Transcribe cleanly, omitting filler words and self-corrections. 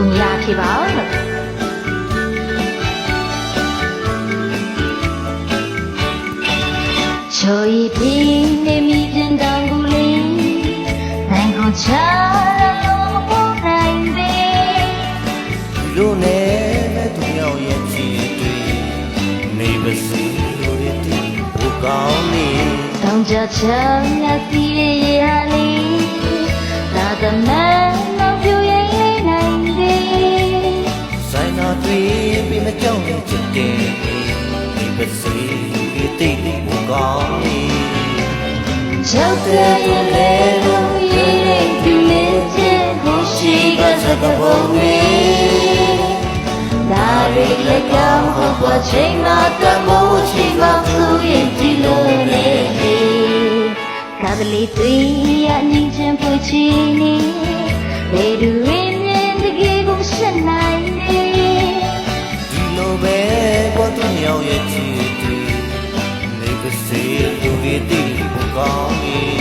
ဦးရဖြစ်ပါလို့ချိုဤပြင်းနေမိပြန်တောင်ကူလေးနိုင်ကိုချာလို့မပေါ်နိုင်သေးလူနဲ့မဲ့သူရောက်ရဲ့ချီတွေနေပါစေလို့ရတဲ့ဘူကောင်းလေးတောင်ကြချမ်းနဲ့စီးရဲ့ဟာလေးသာသမန်တော့ပြူရဲ့နိုင်သေးဆိုင်နာတွေပြီးမကြောက်ရင်ချစ်တယ်နေပါစေရတဲ့ဘူကောင်းလေးကြောက်တဲ့ရဲ့လေလို့ရေးနေပြင်းချင်ကိုရှိကစကားပုံလေးဒါရီလက်ကောင်းဖို့ချိန်မှာတမိုးချီမှာသူရင်ဒီလိုလေကားလေးတွေ့ရနေချင်ဖို့ချီနေလေသူရင်းမြင်တကယ်ကိုရှင်းနိုင်နေဒီလိုပဲပေါ်သူရောက်ရဲ့ချီတွေနေပါစေသူရဲ့ဒီဘူကောင်းလေး